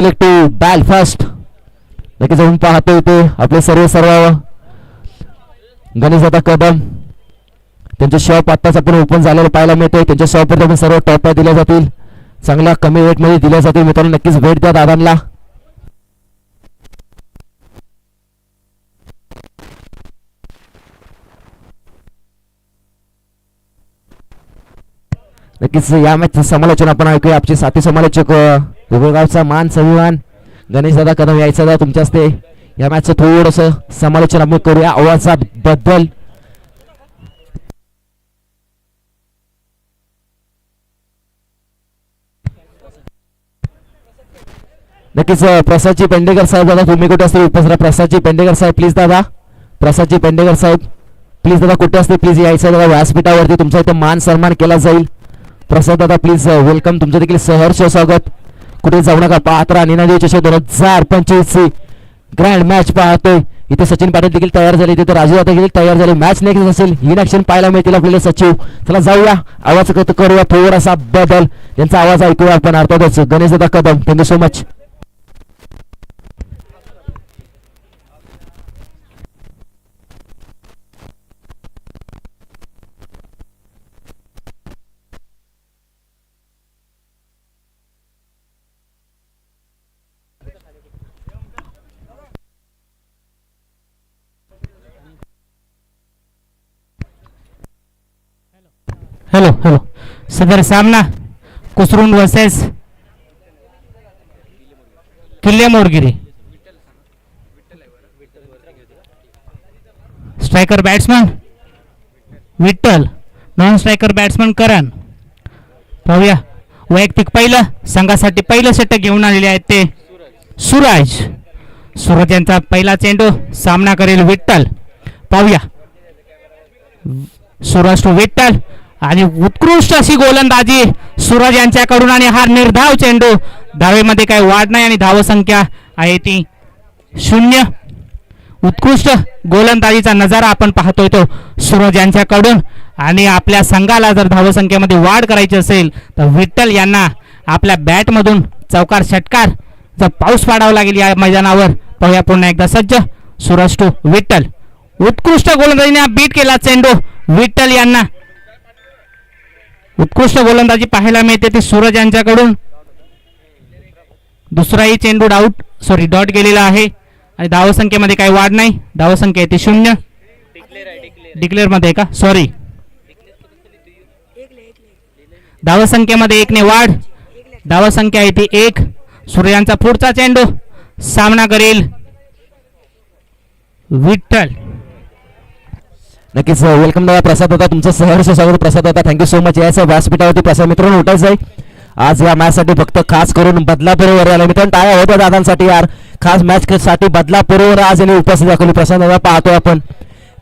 To Belfast नक्की जाऊन पाहतो इथे आपले सर्व गणेशदादा कदम त्यांचे शॉप आत्ताच आपण ओपन झालेलं पाहायला मिळते. त्यांच्या शॉपवर आपण सर्व टॉप्या दिल्या जातील, चांगल्या कमी रेटमध्ये दिल्या जातील. मित्रांनो नक्कीच भेट द्या दादांना. नक्कीच या मॅचचं समालोचन आपण ऐकूया. आमचे साथी समालोचक गोगलगावचा मान सन्मान गणेशदादा कदम यायचा दादा तुमच्या हस्ते या मॅचचं थोडंसं समालोचन आपण करूया आवाजात बद्दल. नक्कीच प्रसादजी पेंडेकर साहेब दादा तुम्ही कुठे असतील उपस्थित. प्रसादजी पेंडेकर साहेब प्लीज दादा, प्रसादजी पेंडेकर साहेब प्लीज दादा कुठे असते प्लीज यायचं दादा. व्यासपीठावरती तुमचा इथे मान सन्मान केला जाईल. प्रसाद दादा प्लीज वेलकम, तुमचं देखील सहर्ष स्वागत. कुठे जाऊ नका, पाहत राहा निनादी चषक 2025 ची ग्रँड मॅच पाहतोय. इथे सचिन पाटील देखील तयार झाले, तिथे राजू दादा देखील तयार झाले. मॅच नेक्स्ट असेल, इन ऍक्शन पाहायला मिळतील आपल्याला. सचिव चला जाऊया, आवाज करूया थोडासा बदल, त्यांचा आवाज ऐकूया आपण अर्थातच. गणेशदादा Kadam thank you so much. Hello सदर सामना Kusrund versus Kille Morgiri. Striker batsman Vitthal, non striker batsman Karan. पाहूया वैयक्तिक पहिलं संघासाठी पहिलं षटक घेऊन आलेले आहेत ते सूरज. सूरज यांचा पहिला चेंडू सामना करेल विठ्ठल. पाहूया सूरज टू विठ्ठल आणि उत्कृष्ट अशी गोलंदाजी सूरज यांच्याकडून आणि हा निर्धाव चेंडू. धावेमध्ये काही वाढ नाही आणि धावसंख्या आहे ती 0. उत्कृष्ट गोलंदाजीचा नजारा आपण पाहतोय तो सूरज यांच्याकडून. आणि आपल्या संघाला जर धावसंख्येमध्ये वाढ करायची असेल तर विठ्ठल यांना आपल्या बॅटमधून चौकार षटकार जर पाऊस पाडावा लागेल या मैदानावर. पाहूया पुन्हा एकदा सज्ज सूरज टू विठ्ठल. उत्कृष्ट गोलंदाजीने बीट केला चेंडू विठ्ठल यांना. उत्कृष्ट गोलंदाजी पाहायला मिळते ती सूरज यांच्याकडून. दुसराही चेंडू डॉट गेलेला आहे आणि धावसंख्येमध्ये काही वाढ नाही. धावसंख्या आहे ती 0. डिक्लेअर मध्ये का सॉरी, धावसंख्येमध्ये 1 ने वाढ. धावसंख्या आहे ती 1. सूरज यांचा पुढचा चेंडू सामना करेल विठ्ठल. नक्कीच वेलकम दादा. प्रसाद दादा तुमचं सहर्ष स्वागत. प्रसाद दादा थँक्यू सो मच. यायचं व्यासपीठावरती प्रसाद मित्रांनो उठायचं आहे आज या मॅच साठी फक्त खास करून बदलापूरवर आला. मित्रांनो टाळ्या होत्या दादांसाठी यार. खास मॅच साठी बदलापूरवर आज यांनी उपस्थित दाखवली. प्रसाद दादा पाहतोय आपण,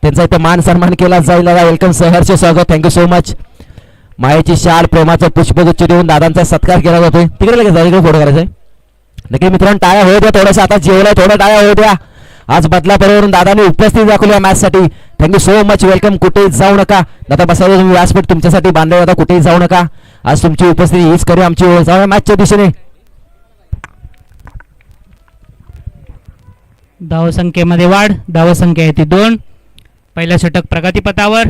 त्यांचा इथे मान सन्मान केला जाईल. दादा वेलकम, सहर्ष स्वागत, थँक्यू सो मच. मायेची शाल प्रेमाचं पुष्पगुच्छ देऊन दादांचा सत्कार केला जातोय. तिकडे लगेच इकडे फोटो करायचा आहे. नक्की मित्रांनो टाळ्या होऊ द्या थोडंसं, आता जेवलाय थोडं टाळ्या होऊ द्या. आज बदलापूरवरून दादांनी उपस्थित दाखवली या मॅच साठी. Thank you so much, welcome. कुठेही जाऊ नका दादा, बसायला तुम्ही व्यासपीठ तुमच्यासाठी बांधले दादा, कुठेही जाऊ नका. आज तुमची उपस्थिती हीच करू आमची जाऊया मॅचच्या दिशेने. धावसंख्येमध्ये वाढ. धावसंख्या आहे ती 2. पहिलं षटक प्रगतीपथावर.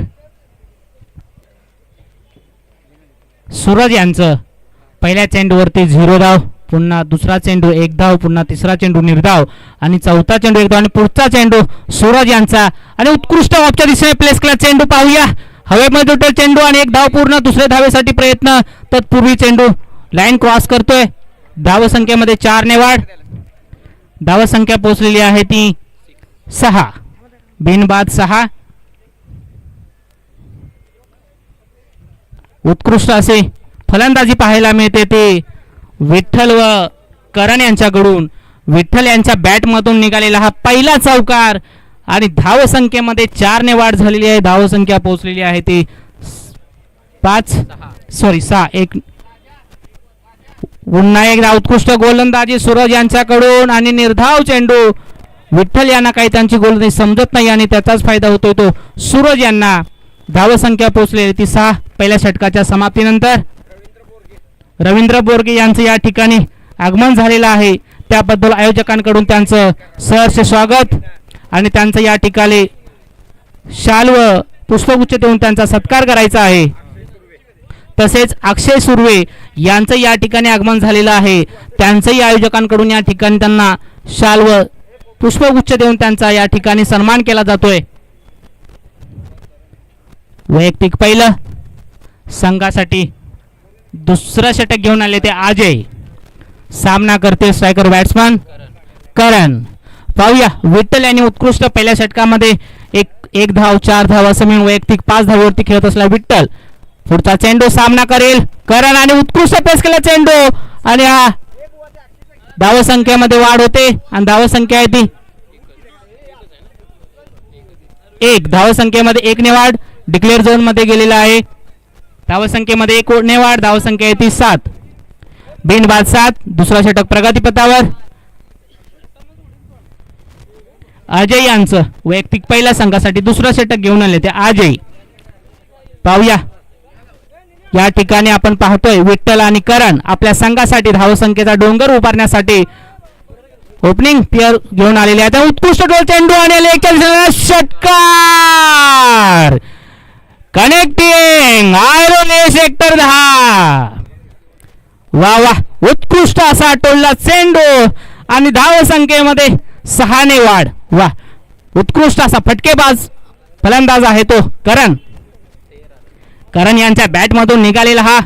सूरज यांचं पहिल्या चेंडूवरती 0 धाव, पुन्हा दुसरा चेंडू 1 धाव, पुन्हा तिसरा चेंडू निर्धाव आणि चौथा चेंडू 1 धाव आणि पुढचा चेंडू सूरज यांचा आणि उत्कृष्ट ऑफच्या दिशेने प्लेस केला चेंडू. पाहूया हवेमध्ये उठेल चेंडू आणि 1 धाव पूर्ण. दुसऱ्या धावेसाठी प्रयत्न, तत्पूर्वी चेंडू लाईन क्रॉस करतोय. धावसंख्येमध्ये 4 ने वाढ. धावसंख्या पोहोचलेली आहे ती 6. बिनबाद 6. उत्कृष्ट असे फलंदाजी पाहायला मिळते ते विठ्ठल व करण यांच्याकडून. विठ्ठल यांच्या बॅटमधून निघालेला हा पहिला चौकार आणि धावसंख्येमध्ये 4 ने वाढ झालेली आहे. धावसंख्या पोहोचलेली आहे ती 6. पुन्हा एकदा उत्कृष्ट गोलंदाजी सूरज यांच्याकडून आणि निर्धाव चेंडू. विठ्ठल यांना काही त्यांची गोलंदाजी समजत नाही आणि त्याचाच फायदा होतोय तो सूरज यांना. धावसंख्या पोहोचलेली ती 6 पहिल्या षटकाच्या समाप्तीनंतर. रवींद्र बोरगे यांचं या ठिकाणी आगमन झालेलं आहे. त्याबद्दल आयोजकांकडून त्यांचं सहर्ष स्वागत आणि त्यांचं या ठिकाणी शाल व पुष्पगुच्छ देऊन त्यांचा सत्कार करायचा आहे. तसेच अक्षय सुर्वे यांचं या ठिकाणी आगमन झालेलं आहे. त्यांचंही आयोजकांकडून या ठिकाणी त्यांना शाल व पुष्पगुच्छ देऊन त्यांचा या ठिकाणी सन्मान केला जातोय. वैयक्तिक पहिलं संघासाठी दुसरं षटक घेऊन आले ते अजय. सामना करते स्ट्रायकर बॅट्समन करण. पाहूया विठ्ठल यांनी उत्कृष्ट पहिल्या षटकामध्ये एक धाव 4 धाव असं मिळून वैयक्तिक 5 धावेवरती खेळत असला विठ्ठल. पुढचा चेंडू सामना करेल करण आणि उत्कृष्ट पेस केला चेंडू आणि हा धावसंख्येमध्ये वाढ होते आणि धावसंख्या आहे ती 1. धावसंख्येमध्ये 1 ने वाढ डिक्लेअर झोन मध्ये गेलेला आहे. धावसंख्येमध्ये 1 ने वाढ धावसंख्या आहे ती 7. बिनबाद 7. दुसरा षटक प्रगतीपथावर. अजय यांचं वैयक्तिक पहिल्या संघासाठी दुसरं षटक घेऊन आले ते अजय. पाहूया या ठिकाणी आपण पाहतोय विठ्ठल आणि करण आपल्या संघासाठी धावसंख्येचा डोंगर उभारण्यासाठी ओपनिंग पेअर घेऊन आलेले आहेत. उत्कृष्ट डोल चेंडू आणि षटकार कनेक्टिंग आयरोने सेक्टर 10. वा वा उत्कृष्ट असा टोलला चेंडू आणि धावसंख्येमध्ये 6 ने वाढ. वा उत्कृष्ट असा फटकेबाज फलंदाज आहे तो करण. करण यांच्या बॅटमधून निघालेला हा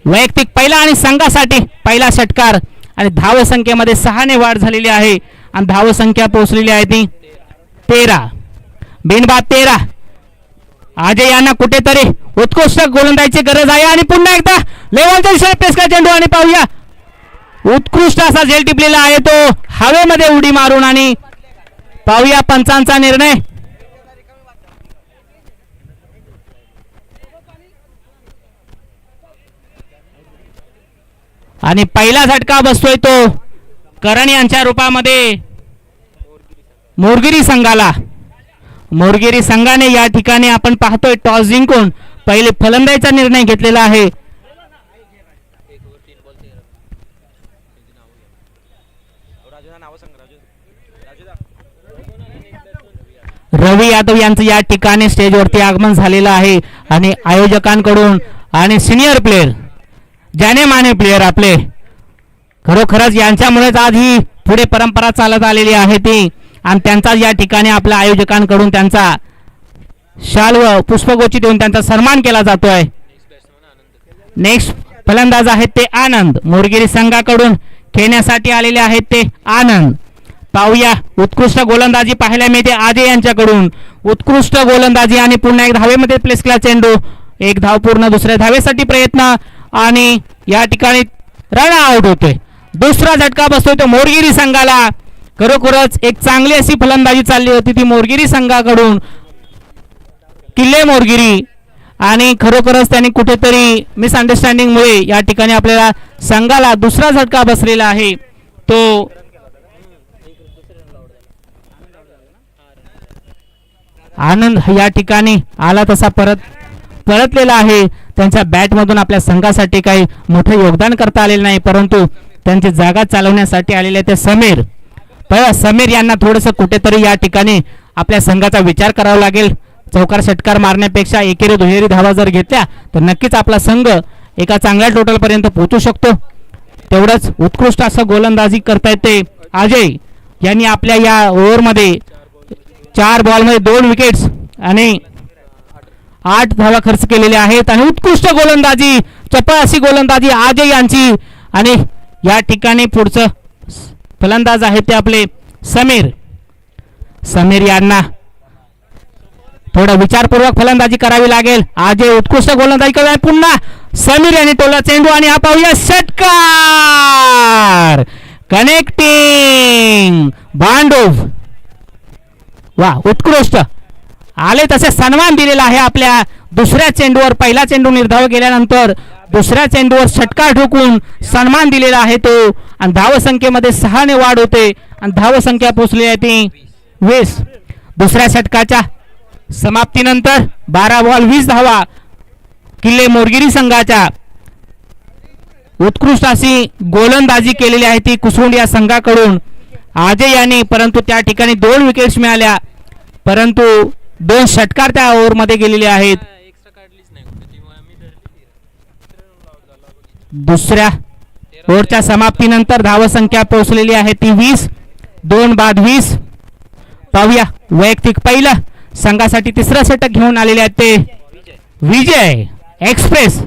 वैयक्तिक पहिला आणि संघासाठी पहिला षटकार आणि धावसंख्येमध्ये 6 ने वाढ झालेली आहे आणि धावसंख्या पोहोचलेली आहे ती 13. बिनबाद 13. अजय यांना कुठेतरी उत्कृष्ट गोलंदाजीची गरज आहे आणि पुन्हा एकदा लेवलच्या दिशेने पेस का चेंडू आणि पाहूया उत्कृष्ट असा झेल टिपलेला आहे तो हवेमध्ये उडी मारून आणि पाहूया पंचांचा निर्णय. आणि पहिला झटका बसतोय तो करण यांच्या रूपामध्ये मोरगिरी संघाला. मोरगिरी संघाने या ठिकाणी आपण पाहतोय टॉस जिंकून पहिले फलंदाजीचा निर्णय घेतलेला आहे. रवी यादव यांचं या ठिकाणी स्टेजवरती आगमन झालेलं आहे आणि आयोजकांकडून आणि सिनियर प्लेयर जाने माने प्लेयर आपले खरोखरच यांच्यामुळेच आज ही पुढे परंपरा चालत आलेली आहे ती आणि त्यांचा या ठिकाणी आपल्या आयोजकांकडून त्यांचा शाल व पुष्पगुच्छ देऊन त्यांचा सन्मान केला जातोय. नेक्स्ट फलंदाज आहेत ते आनंद. मोरगिरी संघाकडून खेळण्यासाठी आलेले आहेत ते आनंद. पाहूया उत्कृष्ट गोलंदाजी पाहायला मिळते अजय यांच्याकडून. उत्कृष्ट गोलंदाजी आणि पुन्हा एक धावेमध्ये प्लेस केला चेंडू. 1 धाव पूर्ण दुसऱ्या धावेसाठी प्रयत्न आणि या ठिकाणी रन आउट होतोय. दुसरा झटका बसतोय तो मोरगिरी संघाला. खरोखरच एक चांगली अशी फलंदाजी चालली होती ती मोरगिरी संघाकडून. किल्ले मोरगिरी आणि खरोखरच त्यांनी कुठेतरी मिसअंडरस्टँडिंग मुळे या ठिकाणी आपल्याला संघाला दुसरा झटका बसलेला आहे तो आनंद या ठिकाणी आला तसा परतलेला आहे. त्यांच्या बॅटमधून आपल्या संघासाठी काही मोठे योगदान करता आलेलं नाही परंतु त्यांची जागा चालवण्यासाठी आलेले ते समीर. समीर यांना थोडंसं कुठेतरी या ठिकाणी आपल्या संघाचा विचार करावा लागेल. चौकार षटकार मारण्यापेक्षा एकेरी दुहेरी धावा जर घेतल्या तर नक्कीच आपला संघ एका चांगल्या टोटल पर्यंत पोहोचू शकतो. तेवढंच उत्कृष्ट असं गोलंदाजी करता येते. अजय यांनी आपल्या या ओव्हरमध्ये 4 बॉलमध्ये 2 विकेट्स आणि 8 धावा खर्च केलेले आहेत आणि उत्कृष्ट गोलंदाजी चपळ अशी गोलंदाजी अजय यांची. आणि या ठिकाणी पुढचं फलंदाज आहे ते आपले समीर. समीर यांना थोडं विचारपूर्वक फलंदाजी करावी लागेल. अजय उत्कृष्ट गोलंदाजी करत पुन्हा समीर यांनी टोला चेंडू आणि हा पाहूया षटकार कनेक्टिंग भांडूप. वा उत्कृष्ट आले तसे सन्मान दिलेला आहे आपल्या दुसऱ्या चेंडूवर. पहिला चेंडू निर्धाव केल्यानंतर दुसऱ्या चेंडूवर षटकार ठोकून सन्मान दिलेला आहे तो आणि धावसंख्येमध्ये 6 ने वाढ होते आणि धावसंख्या पोहोचली आहे ती 20. दुसऱ्या षटकाच्या समाप्तीनंतर 12 बॉल 20 धावा किल्ले मोरगिरी संघाच्या. उत्कृष्ट अशी गोलंदाजी केलेली आहे ती कुसरुंड या संघाकडून अजय यांनी, परंतु त्या ठिकाणी 2 विकेट्स मिळाल्या, परंतु 2 षटकार त्या ओव्हरमध्ये गेलेले आहेत. दुसऱ्या ओव्हरच्या समाप्तीनंतर धावसंख्या पोहोचलेली आहे ती 20. 2 बाद 20. पाहूया वैयक्तिक पहिलं संघासाठी तिसरं षटक घेऊन आलेले आहेत ते विजय एक्सप्रेस,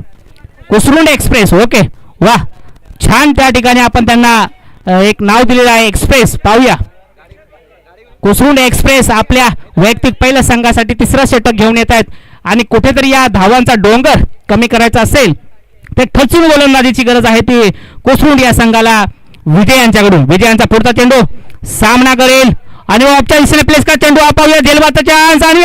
कुसरुंड एक्सप्रेस. ओके, वा, छान. त्या ठिकाणी आपण त्यांना एक नाव दिलेलं आहे, एक्सप्रेस. पाहूया कुसरुंड एक्सप्रेस आपल्या वैयक्तिक पहिल्या संघासाठी तिसरं षटक घेऊन येत आहेत आणि कुठेतरी या धावांचा डोंगर कमी करायचा असेल ते ठचून गोलंदाजीची गरज आहे ती कुसरुंड या संघाला विजय यांच्याकडून. विजयांचा पुढचा चेंडू सामना करेल आणि ऑफच्या दिशेने प्लेस का चेंडू पाहूया. झेलबाचा चान्स आणि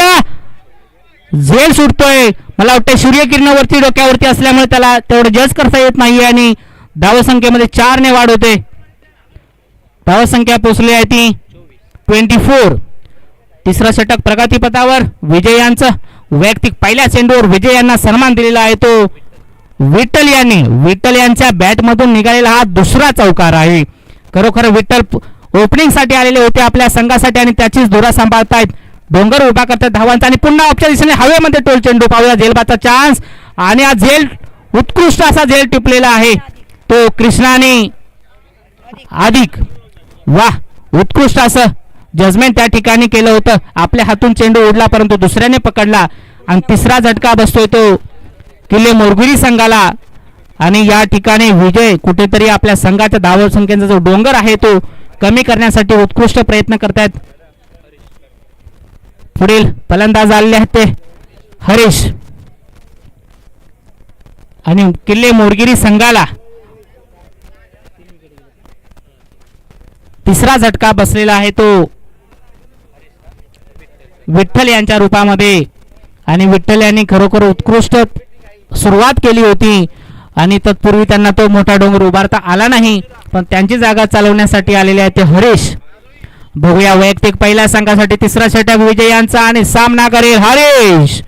झेल सुटतोय. मला वाटतं सूर्यकिरणावरती डोक्यावरती असल्यामुळे त्याला तेवढं जज करता येत नाही आणि धावसंख्येमध्ये 4 ने वाढ होते. धावसंख्या पोहोचली आहे ती 24. तिसरं षटक प्रगतीपथावर विजय यांचं. वैयक्तिक पहिल्या चेंडूवर विजय यांना सन्मान दिलेला आहे तो विठ्ठल यांनी. विठ्ठल यांच्या बॅटमधून निघालेला हा दुसरा चौकार आहे. खरोखर विठ्ठल ओपनिंग साठी आलेले होते आपल्या संघासाठी आणि त्याचीच धुरा सांभाळतायत. डोंगर उभा करतात धावांचा आणि पुन्हा ऑफच्या दिशेने हवेमध्ये टोल चेंडू. पाहूया झेलबाचा चान्स आणि हा झेल, उत्कृष्ट असा झेल टिपलेला आहे तो कृष्णाने अधिक. वाह, उत्कृष्ट असं जजमेंट त्या ठिकाणी केलं होतं. आपल्या हातून चेंडू उडला परंतु दुसऱ्याने पकडला आणि तिसरा झटका बसतोय तो किल्ले मोरगिरी संघाला आणि या ठिकाणी विजय कुठेतरी आपल्या संघाच्या धावसंख्येचा जो डोंगर आहे तो कमी करण्यासाठी उत्कृष्ट प्रयत्न करतायत. पुढील फलंदाज आलेले आहेत ते हरीश आणि किल्ले मोरगिरी संघाला तिसरा झटका बसलेला आहे तो विठ्ठल यांच्या रूपामध्ये आणि विठ्ठल यांनी खरोखर उत्कृष्ट सुरुवात केली होती आणि तत्पूर्वी त्यांना तो मोठा डोंगर उभारता आला नाही, पण त्यांची जागा चालवण्यासाठी आलेले आहेत ते हरीश. बघूया वैयक्तिक पहिल्या संघासाठी तिसरा षटक विजय यांचा आणि सामना करेल हरीश.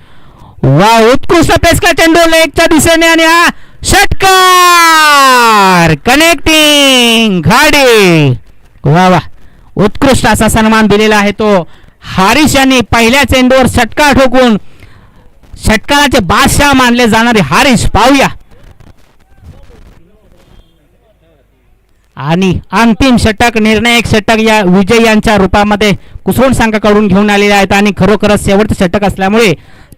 वा, उत्कृष्ट पेसका चेंडू लेगच्या दिशेने आणि हा षटकार कनेक्टिंग गाडी. वा वा, उत्कृष्ट असा सन्मान दिलेला आहे तो हरीश यांनी. पहिल्या चेंडूवर षटकार ठोकून षटकाराचे बादशाह मानले जाणारे हरीश. पाहूया आणि अंतिम षटक, निर्णायक षटक या विजय यांच्या रूपामध्ये कुसरुंड संघाकडून घेऊन आलेले आहेत आणि खरोखरच शेवटचं षटक असल्यामुळे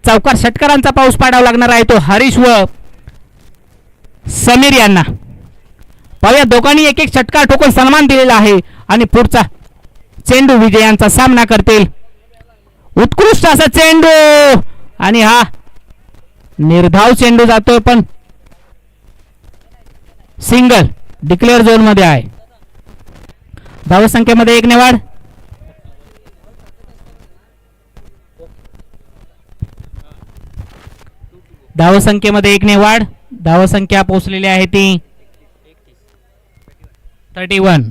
चौकार षटकारांचा पाऊस पाडावा लागणार आहे तो हरीश व समीर यांना. पाहूया दोघांनी एक एक षटकार ठोकून सन्मान दिलेला आहे आणि पुढचा चेंडू विजय यांचा सामना करतील. उत्कृष्ट असा चेंडू आणि हा निर्धाव चेंडू जातोय पण सिंगल डिक्लेअर झोन मध्ये आहे. धावसंख्येमध्ये 1 ने वाढ. धावसंख्येमध्ये 1 ने वाढ. धावसंख्या पोहोचलेली आहे ती 31.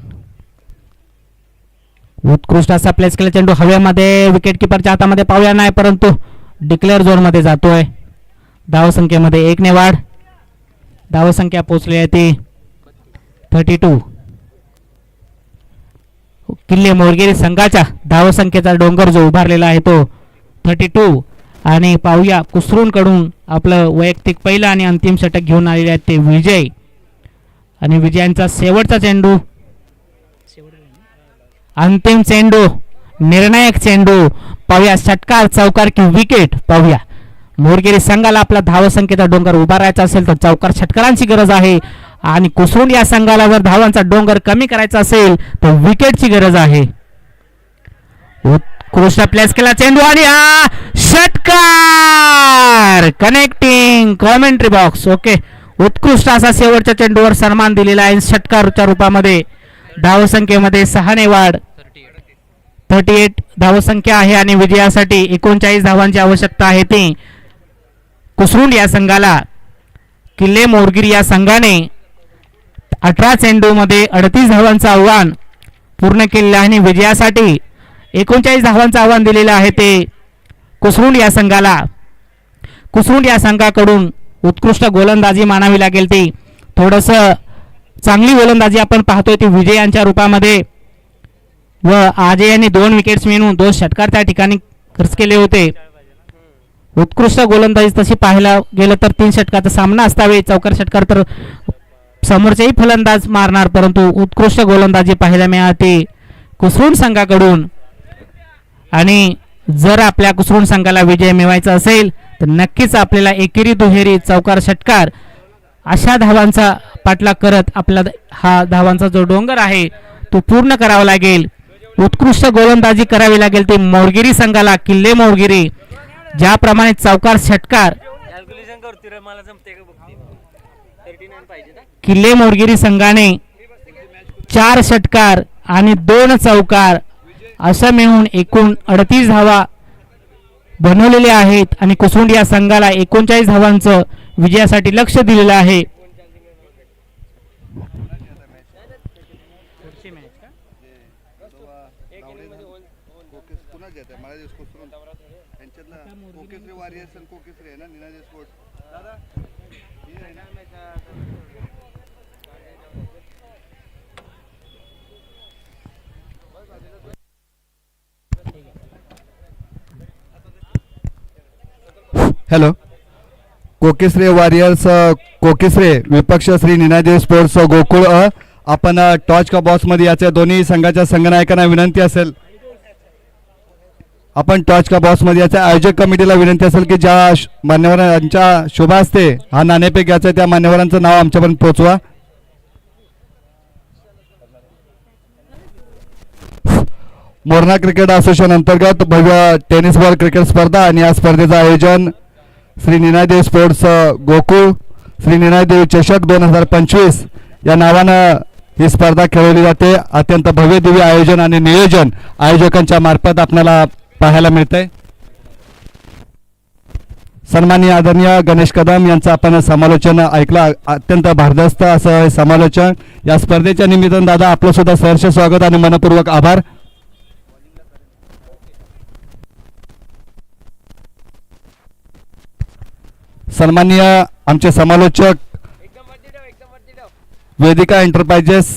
उत्कृष्ट असा प्लेस केला चेंडू हवेमध्ये विकेट किपरच्या हातामध्ये. पाहूया नाही परंतु डिक्लेअर झोन मध्ये जातोय. धावसंख्येमध्ये 1 ने वाढ. धावसंख्या पोहोचली आहे ती 32. किल्ले मोरगिरी संघाच्या धावसंख्येचा डोंगर जो उभारलेला आहे तो 32. आणि पाहूया कुसरुंड कडून आपलं वैयक्तिक पहिलं आणि अंतिम षटक घेऊन आलेले आहेत ते विजय आणि विजयांचा शेवटचा चेंडू, अंतिम चेंडू, निर्णायक चेंडू. पाहूया षटकार, चौकार की विकेट. पाहूया मोरगिरी संघाला आपला धावसंख्येचा डोंगर उभारायचा असेल तर चौकार षटकारांची गरज आहे आणि कुसरुंड या संघाला जर धावांचा डोंगर कमी करायचा असेल तर विकेटची गरज आहे. उत्कृष्ट प्लेस केला चेंडू आणि हा षटकार कनेक्टिंग कॉमेंट्री बॉक्स. ओके, उत्कृष्ट असा शेवटच्या चेंडूवर सन्मान दिलेला आहे षटकारच्या रूपामध्ये. धावसंख्येमध्ये 6 ने वाढ. 38 धावसंख्या आहे आणि विजयासाठी 39 धावांची आवश्यकता आहे ती कुसरुंड या संघाला. किल्ले मोरगिरी या संघाने 18 चेंडू मध्ये 38 धावांचं आव्हान पूर्ण केलेलं आहे आणि विजयासाठी 39 धावांचं आव्हान दिलेलं आहे ते कुसरुंड या संघाला. कुसरुंड या संघाकडून उत्कृष्ट गोलंदाजी मानावी लागेल ती. थोडंसं चांगली गोलंदाजी आपण पाहतोय ती विजय यांच्या रूपामध्ये व आजय यांनी 2 विकेट्स मिळवून 2 षटकार त्या ठिकाणी खर्च केले होते. उत्कृष्ट गोलंदाजी तशी पाहायला गेलं तर 3 षटकाचा सामना असतावे. चौकार षटकार तर समोरचेही फलंदाज मारणार, परंतु उत्कृष्ट गोलंदाजी पाहायला मिळाली कुसरुण संघाकडून. आणि जर आपल्या कुसरुण संघाला विजय मिळवायचा असेल तर नक्कीच आपल्याला एकेरी दुहेरी चौकार षटकार अशा धावांचा पाठलाग करत आपला हा धावांचा जो डोंगर आहे तो पूर्ण करावा लागेल. उत्कृष्ट गोलंदाजी करावी लागेल ती मोरगिरी संघाला. किल्ले मोरगिरी ज्याप्रमाणे चौकार षटकार किल्ले मोरगिरी संघाने 4 षटकार आणि 2 चौकार असं मिळून एकूण 38 धावा बनवलेले आहेत आणि कुसुंड या संघाला 39 धावांचं विजयासाठी लक्ष दिलेलं आहे. हॅलो, कोकेश्रे वॉरियर्स कोकेश्रे विपक्ष श्री निनादेव स्पोर्ट्स गोकुळ आपण टॉच का बॉक्स मध्ये याच्या दोन्ही संघाच्या संघनायकांना विनंती असेल, आपण टॉच का बॉक्स मध्ये याच्या आयोजक कमिटीला विनंती असेल की ज्या मान्यवरांच्या शुभ हस्ते हा नाणेफेक घ्यायचा त्या मान्यवरांचं नाव आमच्यापर्यंत पोहोचवा. मोरणा क्रिकेट असोसिएशन अंतर्गत भव्य टेनिस बॉल क्रिकेट स्पर्धा आणि या स्पर्धेचं आयोजन श्री निनादेव स्पोर्ट्स गोकुळ श्री निनादेव चषक 2025 या नावानं ही स्पर्धा खेळवली जाते. अत्यंत भव्य दिव्य आयोजन आणि नियोजन आयोजकांच्या मार्फत आपल्याला पाहायला मिळतंय. सन्माननीय आदरणीय गणेश कदम यांचं आपण समालोचन ऐकलं. अत्यंत भारदस्त असं समालोचन. या स्पर्धेच्या निमित्तानं दादा आपलं सुद्धा सहर्ष स्वागत आणि मनपूर्वक आभार. सन्माननीय आमचे समालोचक वेदिका एंटरप्राइजेस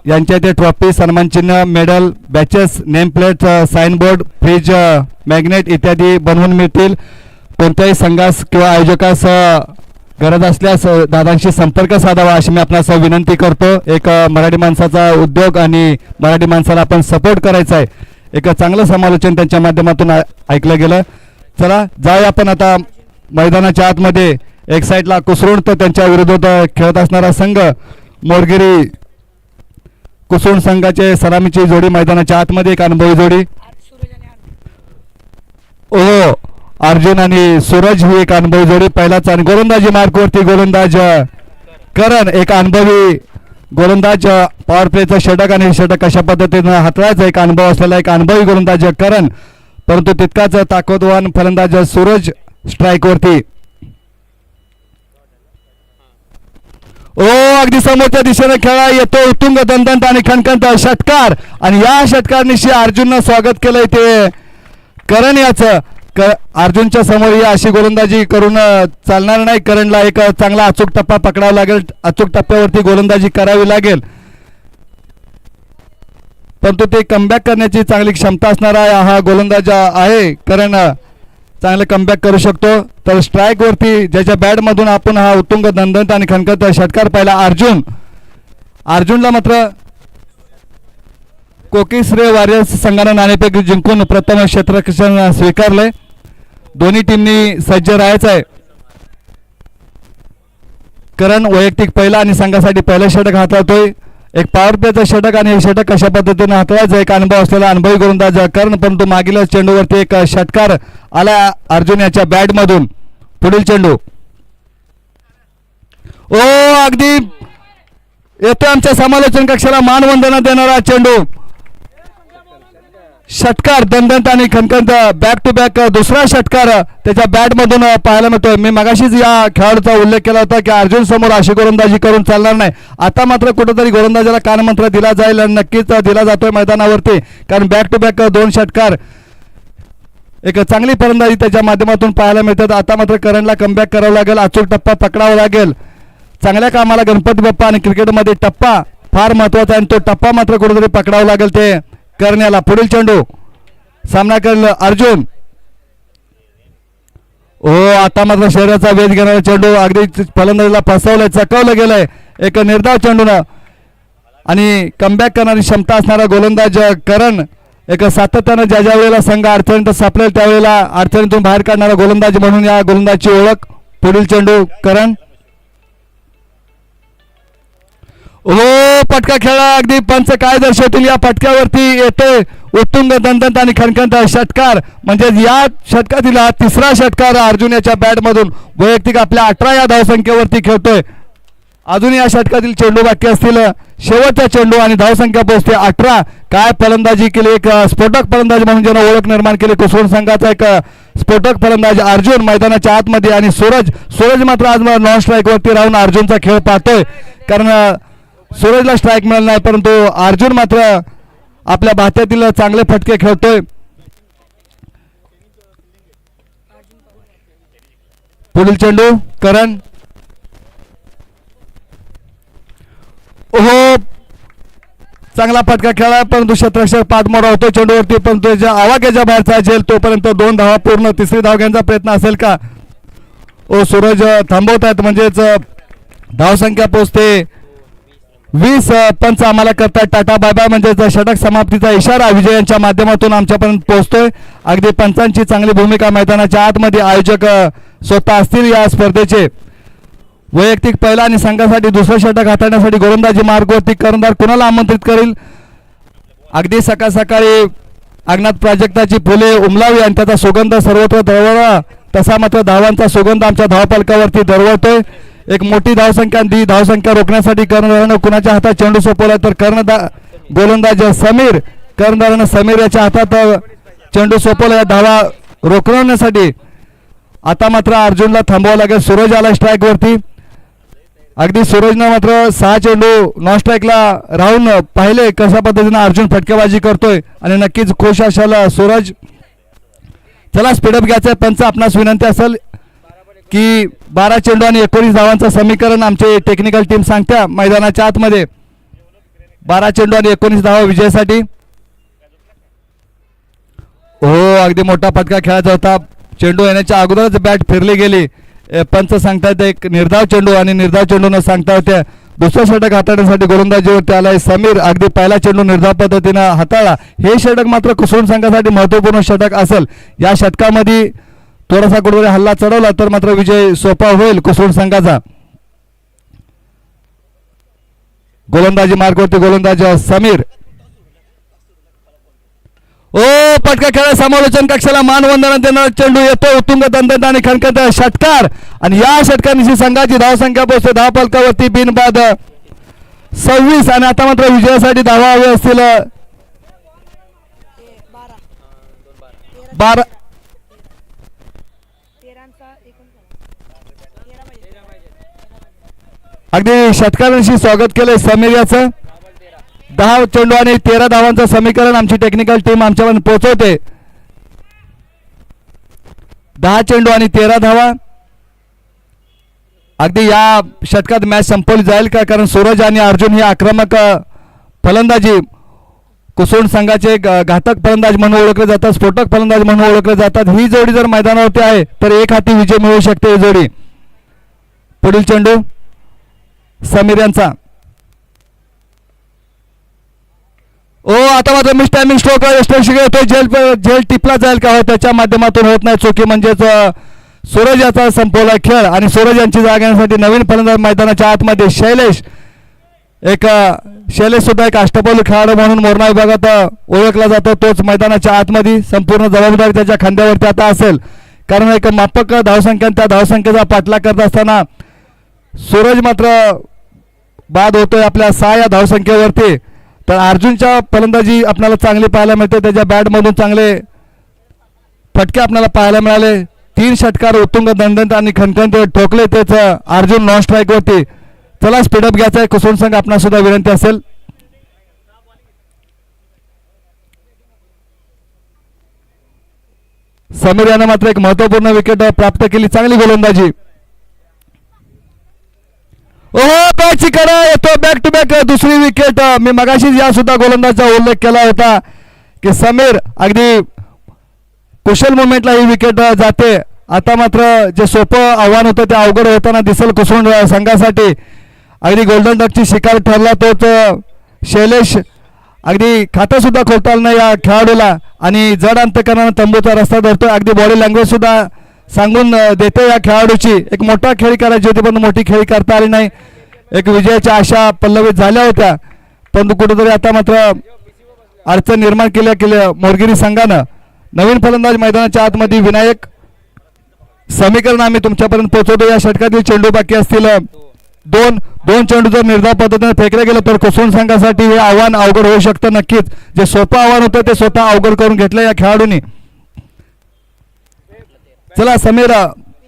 यांच्या ते ट्रॉफी, सन्मान चिन्ह, medal, badges, name plate, sign board, fridge, magnet इत्यादी बनवून मिळतील. कोणत्याही संघास किंवा आयोजकास गरज असल्यास दादांशी संपर्क साधावा अशी मी आपणास विनंती करतो. एक मराठी माणसाचा उद्योग आणि मराठी माणसाला आपण सपोर्ट करायचा आहे. एक चांगलं समालोचन त्यांच्या माध्यमातून ऐकलं गेलं. चला जाऊया आपण आता मैदानाच्या आतमध्ये. एक साईडला कुसरुण तर त्यांच्या विरोधात खेळत असणारा संघ मोरगिरी कुसरुण संघाचे सलामीची जोडी मैदानाच्या आतमध्ये एक अनुभवी जोडी. ओ अर्जुन आणि सूरज ही एक अनुभवी जोडी. पहिलाच आणि गोलंदाजी मार्कवरती गोलंदाज करण एक अनुभवी गोलंदाज. पॉवर प्लेचं षटक आणि षटक कशा पद्धतीनं हाताळायचं एक अनुभव असलेला एक अनुभवी गोलंदाज करण, परंतु तितकाच ताकदवान फलंदाज सूरज स्ट्राइक वरती. ओ अगदी समोरच्या दिशेने खेळा येतो उत्तुंग दंदंत आणि खणखणत षटकार आणि या षटकारनिशी अर्जुननं स्वागत केलंय ते करण याचं. अर्जुनच्या समोर ही अशी गोलंदाजी करून चालणार नाही. करणला एक चांगला अचूक टप्पा पकडावा लागेल, अचूक टप्प्यावरती गोलंदाजी करावी लागेल, परंतु ते कमबॅक करण्याची चांगली क्षमता असणारा हा गोलंदाज आहे. करण चांगले कमबॅक करू शकतो. तर स्ट्राइक वरती ज्याच्या बॅट मधून आपण हा उत्तुंग दंदंत आणि खणखणत षटकार पाहिला अर्जुनला मात्र कोकेश्रे वॉरियर्स संघानं नाणेफेक जिंकून प्रथम क्षेत्ररक्षण स्वीकारलंय. दोन्ही टीमनी सज्ज राहायचं आहे. करण वैयक्तिक पहिला आणि संघासाठी पहिलं षटक हाताळतोय. एक पॉवर प्लेचं षटक आणि हे षटक कशा पद्धतीने हाताळायचं एक अनुभव असलेला अनुभवी गोलंदाज करण, परंतु मागील चेंडूवरती एक षटकार आला अर्जुन याच्या बॅट मधून. पुढील चेंडू ओ अगदी येतो आमच्या समालोचन कक्षाला मानवंदना देणारा चेंडू. षटकार दंदंत आणि खणखणत बॅक टू बॅक दुसरा षटकार त्याच्या बॅट मधून पाहायला मिळतोय. मी मगाशीच या खेळाडूचा उल्लेख केला होता की अर्जुन समोर अशी गोलंदाजी करून चालणार नाही. आता मात्र कुठेतरी गोलंदाजाला कानमंत्र दिला जाईल आणि नक्कीच दिला जातोय मैदानावरती, कारण बॅक टू बॅक 2 षटकार एक चांगली फलंदाजी त्याच्या माध्यमातून पाहायला मिळतात. आता मात्र करणला कमबॅक करावं लागेल, अचूक टप्पा पकडावा लागेल. चांगल्या कामाला गणपती बाप्पा आणि क्रिकेटमध्ये टप्पा फार महत्वाचा आहे आणि तो टप्पा मात्र कुठेतरी पकडावा लागेल ते करण्याला. पुढील चेंडू सामना करेल अर्जुन. आता मात्र शरीराचा वेध घेणारा चेंडू अगदी फलंदाजीला फसवलंय, चकवलं गेलंय एक निर्धाव चेंडूनं आणि कमबॅक करणारी क्षमता असणारा गोलंदाज करण एक सातत्यानं ज्या वेळेला संघ अडचणीत सापडेल त्यावेळेला अडचणीतून बाहेर काढणारा गोलंदाज म्हणून या गोलंदाजची ओळख. पुढील चेंडू करण. पटका खेळा अगदी पंच काय दर्शवतील या पटक्यावरती येते उत्तुंग दंदंत आणि खणखणत षटकार म्हणजे या षटकातील हा तिसरा षटकार अर्जुन याच्या बॅटमधून वैयक्तिक आपल्या 18 या धावसंख्येवरती खेळतोय. अजून या षटकातील चेंडू बाकी असतील शेवटचा चेंडू आणि धावसंख्या पोहोचते 18. काय फलंदाजी केली एक स्फोटक फलंदाज म्हणून ज्यानं ओळख निर्माण केली कुसुम संघाचा एक स्फोटक फलंदाज अर्जुन मैदानाच्या आतमध्ये आणि सूरज मात्र आज नॉन स्ट्राईक वरती राहून अर्जुनचा खेळ पाहतोय कारण सूरजला स्ट्राईक मिळाला नाही परंतु अर्जुन मात्र आपल्या भात्यातील चांगले फटके खेळतोय. पुढील चेंडू करण. चांगला फटका खेळा परंतु क्षेत्ररक्षक पाठमोरा होतो चेंडूवरती पण त्याच्या आवाक्याच्या बाहेरचा झेल तोपर्यंत 2 धावा पूर्ण. तिसरी धाव घेण्याचा प्रयत्न असेल का. सूरज थांबवत आहेत म्हणजेच धावसंख्या पोहोचते 20. पंच आम्हाला करतायत टाटा बाय बाय म्हणजेच षटक समाप्तीचा इशारा विजय यांच्या माध्यमातून आमच्यापर्यंत पोहोचतोय. अगदी पंचांची चांगली भूमिका मैदानाच्या आतमध्ये आयोजक स्वतः असतील या स्पर्धेचे. वैयक्तिक पहिला आणि संघासाठी दुसरं षटक हाताळण्यासाठी गोलंदाजी मार्गवरती कर्णधार कुणाला आमंत्रित करील. अगदी सकाळ सकाळी अंगणात प्राजक्ताची फुले उमलावी आणि त्याचा सुगंध सर्वत्र दरवळा तसा मात्र धावांचा सुगंध आमच्या धावफलकावरती दरवळतोय. एक मोठी धावसंख्या ती धावसंख्या रोखण्यासाठी कर्णधारानं कुणाच्या हातात चेंडू सोपवला तर गोलंदाज समीर कर्णधारानं समीर याच्या हातात चेंडू सोपवला या धावा रोखण्यासाठी. आता मात्र अर्जुनला थांबवावं लागेल. सूरज आला स्ट्राईक वरती. अगदी सूरजनं मात्र 6 चेंडू नॉन स्ट्राईकला राहून पाहिले कशा पद्धतीनं अर्जुन फटकेबाजी करतोय आणि नक्कीच खुश असाल सूरज. चला स्पीडअप घ्यायचं पंच आपणास विनंती असेल की 12 चेंडू आणि 19 धावांचं समीकरण आमचे टेक्निकल टीम सांगत्या मैदानाच्या आतमध्ये 12 चेंडू आणि 19 धावा विजयासाठी. अगदी मोठा फटका खेळायचा होता. चेंडू येण्याच्या अगोदरच बॅट फिरली गेली. पंच सांगतायत एक निर्धाव चेंडू आणि निर्धाव चेंडू न सांगता होत्या दुसरं षटक हाताळण्यासाठी गोलंदाजीवरती आलाय समीर. अगदी पहिला चेंडू निर्धाव पद्धतीनं हाताळला. हे षटक मात्र कुसुम संघासाठी महत्वपूर्ण षटक असेल. या षटकामध्ये थोडासा कुठेतरी हल्ला चढवला तर मात्र विजय सोपा होईल कुसुम संघाचा. गोलंदाजी मार्गावरती गोलंदाज समीर. पटका खेळा समालोचन कक्षाला मानवंदना देणारा चेंडू येतो उत्तुंग दंदन आणि खणखणत षटकार आणि या षटकांची संघाची धावसंख्या पोहोचते धावफलकावरती बिनबाद 26 आणि आता मात्र विजयासाठी धावा हवे असतील 12. अगदी षटकारांशी स्वागत केलंय समीर याचं. 10 चेंडू आणि 13 धावांचं समीकरण आमची टेक्निकल टीम आमच्यापर्यंत पोहोचवते. 10 चेंडू आणि 13 धावा. अगदी या षटकात मॅच संपवली जाईल का कारण सूरज आणि अर्जुन हे आक्रमक फलंदाजी कुसुम संघाचे घातक फलंदाज म्हणून ओळखले जातात स्फोटक फलंदाज म्हणून ओळखले जातात. ही जोडी जर मैदानावरती आहे तर एक हाती विजय मिळू शकते ही जोडी. पुढील चेंडू समीर यांचा. आता मात्र मिस टायमिंग स्ट्रोक झेल टिपला जाईल का त्याच्या माध्यमातून होत नाही चुकी म्हणजेच सूरज याचा संपवला खेळ आणि सूरज यांची जागा घेण्यासाठी नवीन फलंदाज मैदानाच्या आतमध्ये शैलेश सुद्धा एक अष्टपैलू खेळाडू म्हणून मोरणा विभागात ओळखला जातो. तोच मैदानाच्या आतमध्ये संपूर्ण जबाबदारी त्याच्या खांद्यावरती आता असेल कारण एक मापक धावसंख्या त्या धावसंख्येचा पाठलाग करत असताना सूरज मात्र बाद होतोय आपल्या 6 या धावसंख्येवरती. तर अर्जुनच्या फलंदाजी आपल्याला चांगली पाहायला मिळते. त्याच्या बॅटमधून चांगले फटके आपल्याला पाहायला मिळाले. 3 षटकार उत्तुंग दंडंत आणि खणखणीत ठोकले त्याचं अर्जुन नॉन स्ट्राईक वरती. चला स्पीडअप घ्यायचा आहे कुसुम संघ आपणास सुद्धा विनंती असेल. समीर यानं मात्र एक महत्वपूर्ण विकेट प्राप्त केली. चांगली गोलंदाजी. बॅटची करा येतो बॅक टू बॅक दुसरी विकेट. मी मगाशीच या सुद्धा गोलंदाजाचा उल्लेख केला होता की समीर अगदी कुशल मुवमेंटला ही विकेट जाते. आता मात्र जे सोपं आव्हान होतं ते अवघड होताना दिसेल कुसुम संघासाठी. अगदी गोल्डन डकची शिकार ठरला तोच शैलेश. अगदी खातं सुद्धा खोलता आलं नाही या खेळाडूला आणि जड अंतकरणानं तंबूचा रस्ता धरतोय. अगदी बॉडी लँग्वेज सुद्धा सांगून देते या खेळाडूची. एक मोठा खेळी करायची होती पण मोठी खेळी करता आली नाही. एक विजयाच्या आशा पल्लवित झाल्या होत्या परंतु कुठेतरी आता मात्र अडचण निर्माण केल्या मोरगिरी संघानं. नवीन फलंदाज मैदानाच्या आतमध्ये विनायक. समीकरण आम्ही तुमच्यापर्यंत पोहोचवतो. या षटकातील चेंडू बाकी असतील दोन चेंडू जर निर्धाव पद्धतीने फेकले गेले तर कुसुम संघासाठी हे आव्हान अवघड होऊ शकतं. नक्कीच जे सोपं आव्हान होतं ते स्वतः अवघड करून घेतलं या खेळाडूंनी. चला समीर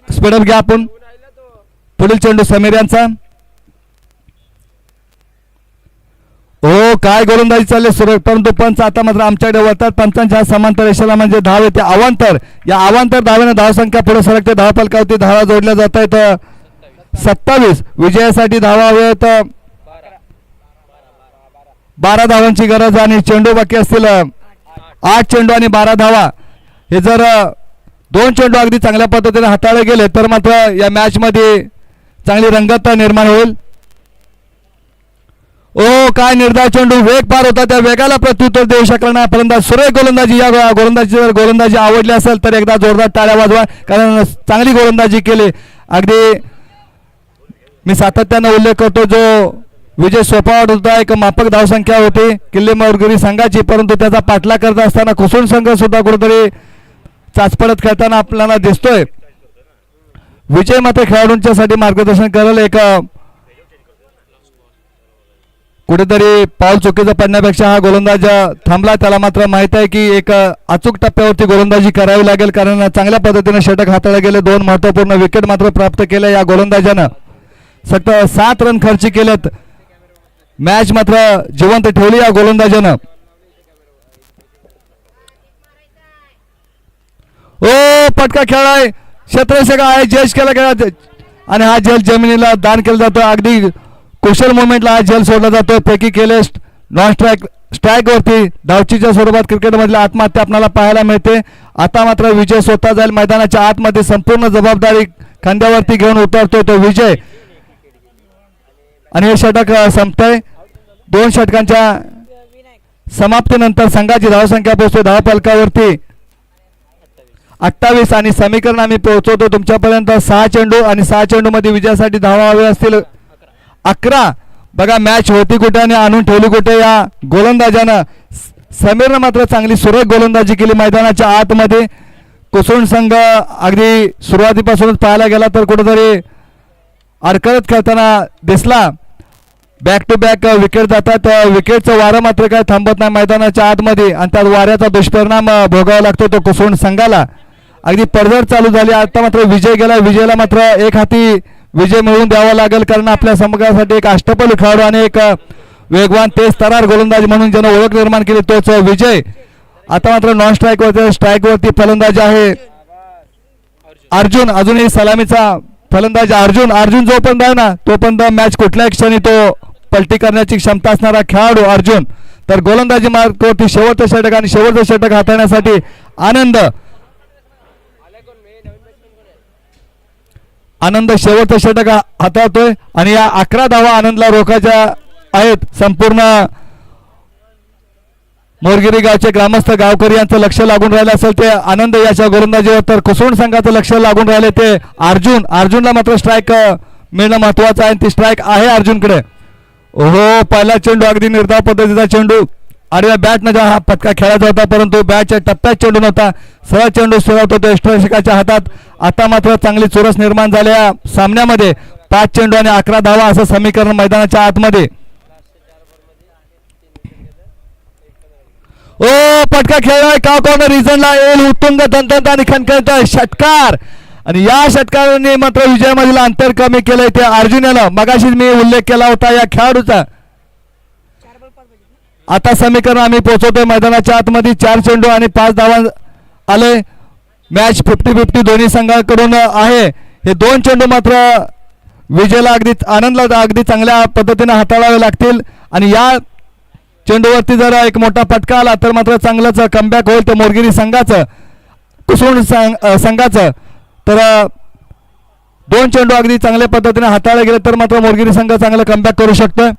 स्पीडअप घ्या आपण. पुढील चेंडू समीर यांचा. काय गोलंदाजी चालले सुरेख परंतु पंच आता मात्र आमच्याकडे वळतात. पंचांच्या समांतर रेषेला म्हणजे धाव येते अवांतर. या अवांतर धावेने धावसंख्या पुढे सरकते. धावफलकावरती धावा जोडल्या जात आहेत 27. विजयासाठी धावा हव्यात 12 धावांची गरज आणि चेंडू बाकी असतील 8 चेंडू आणि 12 धावा. हे जर 2 चेंडू अगदी चांगल्या पद्धतीने हाताळले गेले तर मात्र या मॅच मध्ये चांगली रंगत निर्माण होईल. काय निर्धाव चेंडू. वेग पार होता त्या वेगाला प्रत्युत्तर देऊ शकला नाही फलंदाज. सुरेख गोलंदाजी. या गोलंदाजी जर गोलंदाजी आवडली असेल तर एकदा जोरदार टाळ्या वाजवा कारण चांगली गोलंदाजी केली. अगदी मी सातत्यानं उल्लेख करतो जो विजय सोपावत होता एक माफक धावसंख्या होती किल्ले मोरगिरी संघाची परंतु त्याचा पाठलाग करत असताना कुसुम संघ सुद्धा कुठेतरी चाचपडत खेळताना आपल्याला दिसतोय. विजय मात्र खेळाडूंच्यासाठी मार्गदर्शन करेल. एक कुठेतरी पाऊल चुकीचं पडण्यापेक्षा हा गोलंदाज थांबला. त्याला मात्र माहित आहे की एक अचूक टप्प्यावरती गोलंदाजी करावी लागेल कारण चांगल्या पद्धतीने षटक हाताळले गेले. 2 महत्वपूर्ण विकेट मात्र प्राप्त केल्या या गोलंदाजानं. फक्त 7 रन खर्च केलेत. मॅच मात्र जिवंत ठेवली या गोलंदाजानं. पटका खेळाय क्षेत्ररक्षक आहे जज केला गेला आणि हा जल जमिनीला दान केला जातो. अगदी कुशल मुवमेंटला हा जल सोडला जातो. पैकी केले नॉन स्ट्राईक वरती धावचीच्या स्वरूपात क्रिकेटमधली आत्महत्या आपल्याला पाहायला मिळते. आता मात्र विजय स्वतः जाईल मैदानाच्या आतमध्ये. संपूर्ण जबाबदारी खांद्यावरती घेऊन उतरतोय तो विजय आणि हे षटक संपतंय. 2 षटकांच्या समाप्तीनंतर संघाची धावसंख्या पोहोचते धावफलकावरती 28 आणि समीकरण आम्ही पोहोचवतो तुमच्यापर्यंत. 6 चेंडू आणि 6 चेंडू मध्ये विजयासाठी धावा हवे असतील 11. बघा मॅच होती कुठे आणि आणून ठेवली कुठे या गोलंदाजानं. समीरनं मात्र चांगली सुरेख गोलंदाजी केली मैदानाच्या आतमध्ये. कुसुम संघ अगदी सुरुवातीपासूनच पाहायला गेला तर कुठेतरी अडकळत खेळताना दिसला. बॅक टू बॅक विकेट जातात. विकेटचं वारं मात्र काय थांबत नाही मैदानाच्या आतमध्ये आणि त्यात वाऱ्याचा दुष्परिणाम भोगावा लागतो तो कुसुम संघाला. अगदी पडझड चालू झाली. आता मात्र विजय गेला. विजयला मात्र एक हाती विजय मिळवून द्यावा लागेल कारण आपल्या संघासाठी एक अष्टपैलू खेळाडू आणि एक वेगवान तेज तरार गोलंदाज म्हणून ज्यानं ओळख निर्माण केली तोच विजय. आता मात्र नॉन स्ट्राईक वरती फलंदाज आहे अर्जुन. अजूनही सलामीचा फलंदाज अर्जुन जोपर्यंत आहे ना तोपर्यंत मॅच कुठल्याही क्षणी तो पलटी करण्याची क्षमता असणारा खेळाडू अर्जुन. तर गोलंदाजी मार्गावरती शेवटचं षटक आणि शेवटचं षटक हाताळण्यासाठी आनंद शेवटचं षटक हाताळतोय आणि या 11 धावा आनंदला रोखायच्या आहेत. संपूर्ण मोरगिरी गावचे ग्रामस्थ गावकरी यांचं लक्ष लागून राहिलं असेल ते आनंद याच्या गोलंदाजीवर तर कुसुम संघाचं लक्ष लागून राहिले ते अर्जुनला मात्र स्ट्राईक मिळणं महत्वाचं आहे. ती स्ट्राईक आहे अर्जुनकडे. पहिला चेंडू अगदी निर्धाव पद्धतीचा चेंडू आडव्या बॅटनं हा पटका खेळायचा होता परंतु बॅटच्या टप्प्यात चेंडू नव्हता. सरळ चेंडू फिरवतो तो यष्टीरक्षकाच्या हातात. आता मात्र चांगली चुरस निर्माण झाल्या सामन्यामध्ये. 5 चेंडू आणि 11 धावा असं समीकरण मैदानाच्या आतमध्ये. पटका खेळलाय का कॉर्नर रिझनला येईल उत्तुंग तंत्र आणि खणखणता षटकार आणि या षटकाराने मात्र विजयामधील अंतर कमी केलंय ते अर्जुन याला. मगाशीच मी उल्लेख केला होता या खेळाडूचा. आता समीकरण आम्ही पोहोचवतोय मैदानाच्या आतमध्ये. 4 चेंडू आणि 5 धावा आले. मॅच 50-50 दोन्ही संघाकडून आहे. हे 2 चेंडू मात्र विजयला आनंदला अगदी चांगल्या पद्धतीने हाताळावे लागतील आणि या चेंडूवरती जर एक मोठा फटका आला तर मात्र चांगलंच कमबॅक होईल ते मोरगिरी संघाचं कुसुण संघाचं. तर दोन चेंडू अगदी चांगल्या पद्धतीने हाताळले गेले तर मात्र मोरगिरी संघ चांगलं कमबॅक करू शकतं.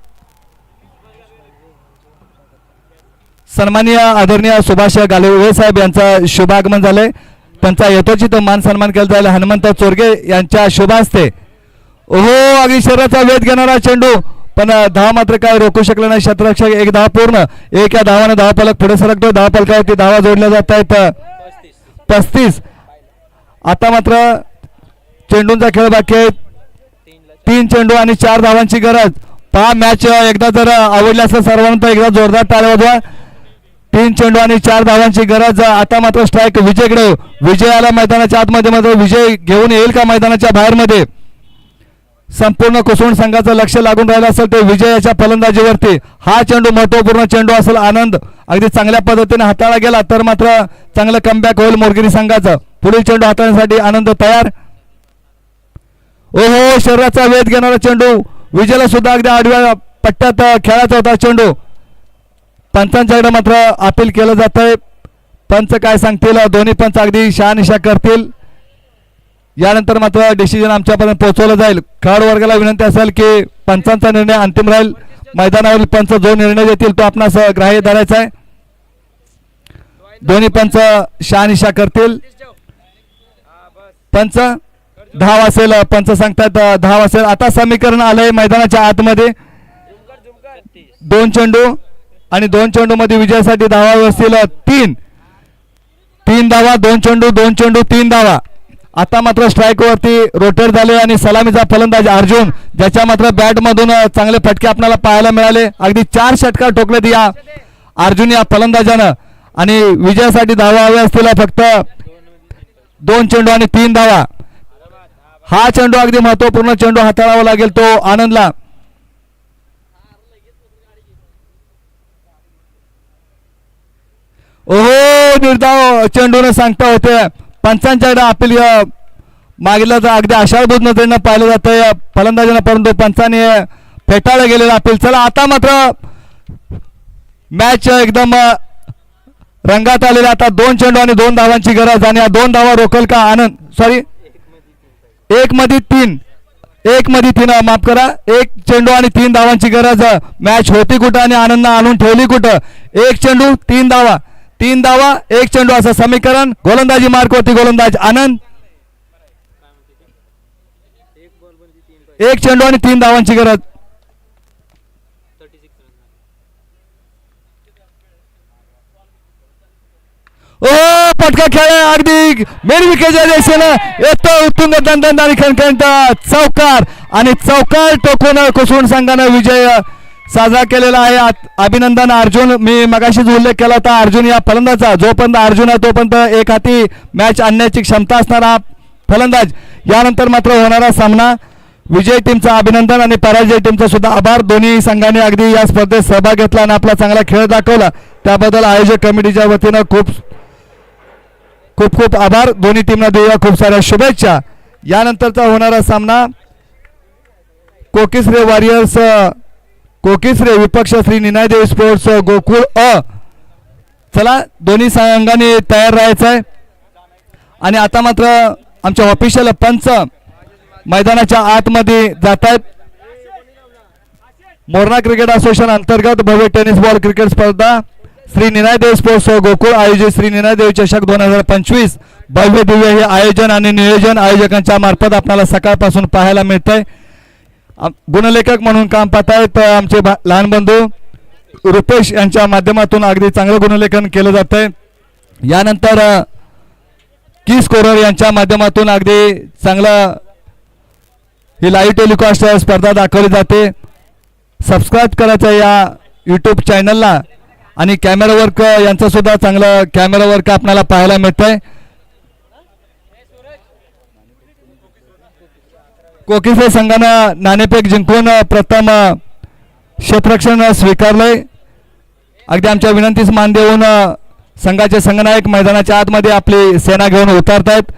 सन्माननीय आदरणीय सुभाष गालेवे साहेब यांचं शुभागमन झालंय. त्यांचा यथोचित मान सन्मान केला जाईल हनुमंत चोरगे यांच्या शुभ हस्ते. ओहो अगदी शरीराचा वेध घेणारा चेंडू पण धाव मात्र काय रोखू शकलं नाही क्षेत्ररक्षक. एक धाव पूर्ण. एक या धावाने धावफलक पुढे सरकतो. धावफलकावरती धावा जोडल्या जात आहेत 35. आता मात्र चेंडूंचा खेळ बाकी आहे. 3 चेंडू आणि 4 धावांची गरज. पहा मॅच एकदा जर आवडली असेल सर्वांना तर एकदा जोरदार टाळ्या वाजवा. 3 चेंडू आणि 4 धावांची गरज. आता मात्र स्ट्राईक विजयकडे. विजय आला मैदानाच्या आतमध्ये मात्र विजय घेऊन येईल का मैदानाच्या बाहेर मध्ये. संपूर्ण कुसुण संघाचं लक्ष लागून राहिलं असेल ते विजयाच्या फलंदाजीवरती. हा चेंडू महत्वपूर्ण चेंडू असेल. आनंद अगदी चांगल्या पद्धतीने हाताळला गेला तर मात्र चांगलं कमबॅक होईल मोरगिरी संघाचं. पुढील चेंडू हाताळण्यासाठी आनंद तयार. ओहो शरीराचा वेध घेणारा चेंडू. विजयला सुद्धा अगदी आडव्या पट्ट्यात खेळायचा होता चेंडू. पंचांच्याकडे मात्र अपील केलं जात आहे. पंच काय सांगतील दोन्ही पंच अगदी शहानिशा करतील. यानंतर मात्र डिसिजन आमच्यापर्यंत पोहोचवलं जाईल. खेळाडू वर्गाला विनंती असेल की पंचांचा निर्णय अंतिम राहील. मैदानावरील पंच जो निर्णय देतील तो आपणास ग्राह्य धरायचा आहे. दोन्ही पंच शहानिशा करतील. पंच धाव असेल. पंच सांगतात धाव असेल. आता समीकरण आलंय मैदानाच्या आतमध्ये. 2 चेंडू आणि 2 चेंडू मध्ये विजयासाठी धावा असतील 3 धावा. 2 चेंडू 2 चेंडू 3 धावा. आता मात्र स्ट्राईक वरती रोटेट झाले आणि सलामीचा फलंदाज अर्जुन ज्याच्या मात्र बॅट मधून चांगले फटके आपल्याला पाहायला मिळाले. अगदी 4 षटकार ठोकलेत या अर्जुन या फलंदाजानं आणि विजयासाठी धावा हव्या असतील फक्त 2 चेंडू आणि 3 धावा. हा चेंडू अगदी महत्वपूर्ण चेंडू हाताळावा लागेल तो आनंदला. ओहो निर्धाव चेंडूने सांगता होते. पंचांच्याकडे अपील मागितलं तर अगदी आशाळभूत नजरेनं पाहिलं जातं फलंदाजांना परंतु पंचाने फेटाळलं गेलेलं अपील. चला आता मात्र मॅच एकदम रंगात आलेला. आता 2 चेंडू आणि 2 धावांची गरज आणि या 2 धावा रोखल का आनंद. सॉरी 1 मध्ये 3 माफ करा. 1 चेंडू आणि 3 धावांची गरज. मॅच होती कुठं आणि आनंदनं आणून ठेवली कुठं. 1 चेंडू 3 धावा 3 धावा 1 चेंडू असं समीकरण. गोलंदाजी मार्क होती गोलंदाज आनंद. 1 चेंडू आणि 3 धावांची गरज. ओ पटका खेळ अगदी मेरविकेच्या दिशेनं येतो उत्तुंग दंदन आणि खणखणत चौकार आणि चौकार टोकून कुसुण संघानं विजय साजरा केलेला आहे. अभिनंदन अर्जुन. मी मगाशीच उल्लेख केला होता अर्जुन या फलंदाजा. जोपर्यंत अर्जुन आहे तोपर्यंत एक हाती मॅच आणण्याची क्षमता असणारा फलंदाज. यानंतर मात्र होणारा सामना. विजय टीमचं अभिनंदन आणि पराजय टीमचा सुद्धा आभार. दोन्ही संघांनी अगदी या स्पर्धेत सहभाग घेतला आणि आपला चांगला खेळ दाखवला त्याबद्दल आयोजक कमिटीच्या वतीनं खूप खूप आभार. दोन्ही टीमना देऊया खूप साऱ्या शुभेच्छा. यानंतरचा होणारा सामना कोकिसरे वॉरियर्स कोकिसरे विपक्ष श्री निनायदेवी स्पोर्ट्स गोकुळ अ. चला दोन्ही संघांनी तयार राहायचं आहे. आणि आता मात्र आमचे ऑफिशियल पंच मैदानाच्या आतमध्ये जात आहेत. मोरणा क्रिकेट असोसिएशन अंतर्गत भव्य टेनिस बॉल क्रिकेट स्पर्धा श्री निनायदेवी स्पोर्ट्स गोकुळ आयोजित श्री निनायदेवी चषक 2025 भव्य दिव्य हे आयोजन आणि नियोजन आयोजकांच्या मार्फत आपल्याला सकाळपासून पाहायला मिळतंय. गुणलेखक म्हणून काम पाहत आहेत आमचे लहान बंधू रुपेश यांच्या माध्यमातून अगदी चांगलं गुणलेखन केलं जातंय. यानंतर की स्कोरर यांच्या माध्यमातून अगदी चांगलं ही लाईव्ह टेलिकास्ट स्पर्धा दाखवली जाते. सबस्क्राईब करायचं या यूट्यूब चॅनलला आणि कॅमेरा वर्क यांचं सुद्धा चांगलं कॅमेरा वर्क आपल्याला पाहायला मिळतंय. कोकिसे संघानं नाणेफेक जिंकून प्रथम क्षेत्ररक्षण स्वीकारलंय. अगदी आमच्या विनंतीस मान देऊन संघाचे संघनायक मैदानाच्या आतमध्ये आपली सेना घेऊन उतरतायत.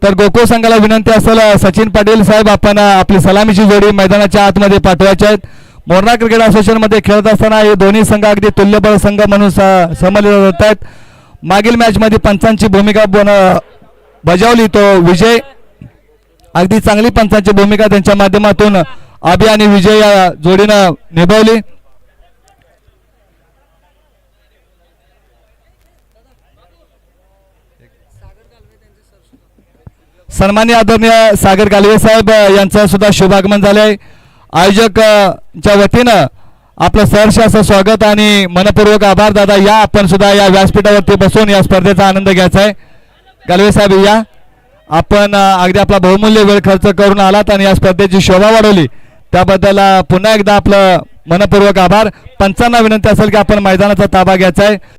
तर गोकुळ संघाला विनंती असेल सचिन पाटील साहेब आपण आपली सलामीची जोडी मैदानाच्या आतमध्ये पाठवायच्या आहेत. मोरणा क्रिकेट असोसिएशन मध्ये खेळत असताना हे दोन्ही संघ अगदी तुल्यबळ संघ म्हणून समजले जात आहेत. मागील मॅच मध्ये पंचांची भूमिका बजावली तो विजय अगदी चांगली पंचांची भूमिका त्यांच्या माध्यमातून अभि आणि विजय या जोडीनं निभावली. सन्मान्य आदरणीय सागर गालवे साहेब यांचं सुद्धा शुभागमन झालंय. आयोजकच्या वतीनं आपलं सहर्ष असं स्वागत आणि मनपूर्वक आभार. दादा या आपण सुद्धा या व्यासपीठावरती बसून या स्पर्धेचा आनंद घ्यायचा आहे. गालवे साहेब या आपण अगदी आपला बहुमूल्य वेळ खर्च करून आलात आणि या स्पर्धेची शोभा वाढवली त्याबद्दल पुन्हा एकदा आपलं मनपूर्वक आभार. पंचांना विनंती असेल की आपण मैदानाचा ताबा घ्यायचा आहे.